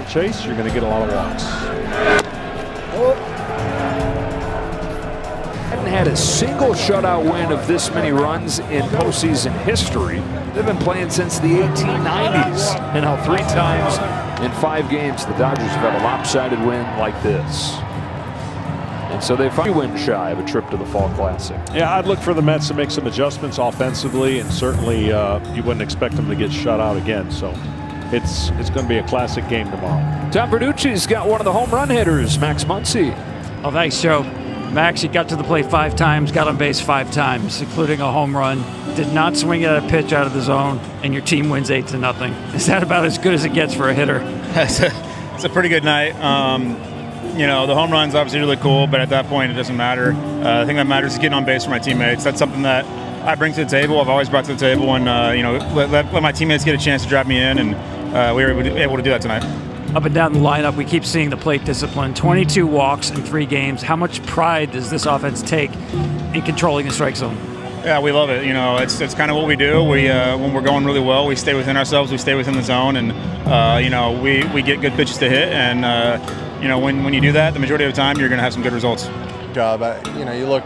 chase, you're going to get a lot of walks. Hadn't had a single shutout win of this many runs in postseason history. They've been playing since the 1890s. And now 3 times in 5 games, the Dodgers have had a lopsided win like this. And so they finally win shy of a trip to the Fall Classic. Yeah, I'd look for the Mets to make some adjustments offensively, and certainly you wouldn't expect them to get shut out again. So it's going to be a classic game tomorrow. Tom Verducci's got one of the home run hitters, Max Muncy. Oh, thanks, Joe. Max, he got to the plate 5 times, got on base 5 times, including a home run. Did not swing at a pitch out of the zone, and your team wins 8-0. Is that about as good as it gets for a hitter? It's a pretty good night. You know, the home run's obviously really cool, but at that point, it doesn't matter. The thing that matters is getting on base for my teammates. That's something that I bring to the table. I've always brought to the table, and you know, let my teammates get a chance to drive me in, and we were able to do that tonight. Up and down the lineup, we keep seeing the plate discipline. 22 walks in 3 games. How much pride does this offense take in controlling the strike zone? Yeah, we love it. You know, it's kind of what we do. We when we're going really well, we stay within ourselves. We stay within the zone, and you know, we get good pitches to hit, and you know, when you do that, the majority of the time, you're going to have some good results. Job. You know, you look,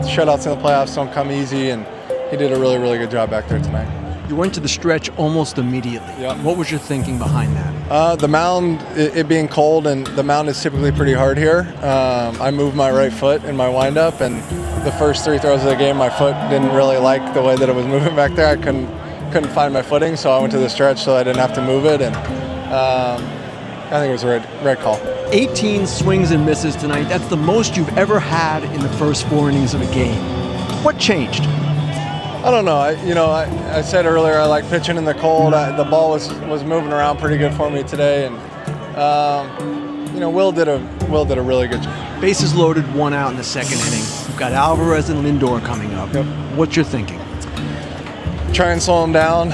shutouts in the playoffs don't come easy, and he did a really, really good job back there tonight. You went to the stretch almost immediately. Yep. What was your thinking behind that? The mound, it being cold, and the mound is typically pretty hard here. I moved my right foot in my windup, and the first 3 throws of the game, my foot didn't really like the way that it was moving back there. I couldn't find my footing, so I went to the stretch so I didn't have to move it, and I think it was a right call. 18 swings and misses tonight. That's the most you've ever had in the first 4 innings of a game. What changed? I don't know. I said earlier I like pitching in the cold. The ball was moving around pretty good for me today, and you know, Will did a really good job. Bases loaded, 1 out in the 2nd inning. You've got Alvarez and Lindor coming up. Yep. What's your thinking? Try and slow him down.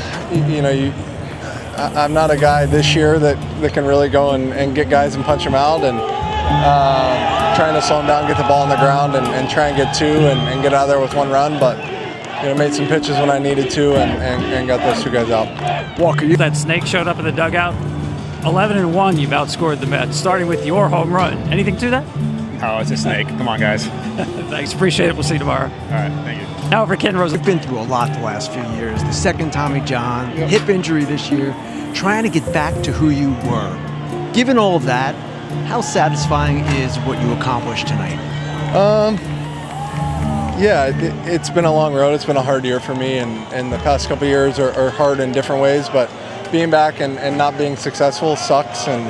I'm not a guy this year that can really go and get guys and punch them out, and trying to slow him down, get the ball on the ground, and try and get 2 and get out of there with 1 run. But you know, made some pitches when I needed to, and got those 2 guys out. Walker, that snake showed up in the dugout. 11-1, you've outscored the Mets, starting with your home run. Anything to that? Oh, it's a snake. Come on, guys. Thanks, appreciate it. We'll see you tomorrow. All right, thank you. Now for Ken Rose. You've been through a lot the last few years. The second Tommy John, hip injury this year, trying to get back to who you were. Given all of that, how satisfying is what you accomplished tonight? Yeah, it's been a long road. It's been a hard year for me, and the past couple of years are hard in different ways, but being back and not being successful sucks. And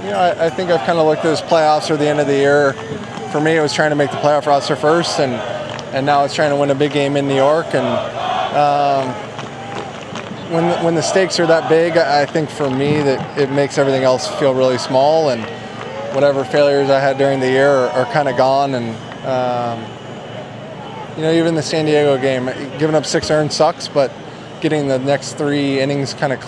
you know, I think I've kind of looked at this playoffs or the end of the year. For me, it was trying to make the playoff roster first, and now it's trying to win a big game in New York. And when the stakes are that big, I think for me that it makes everything else feel really small, and whatever failures I had during the year are kind of gone. And you know, even the San Diego game, giving up 6 earned sucks, but getting the next 3 innings kind of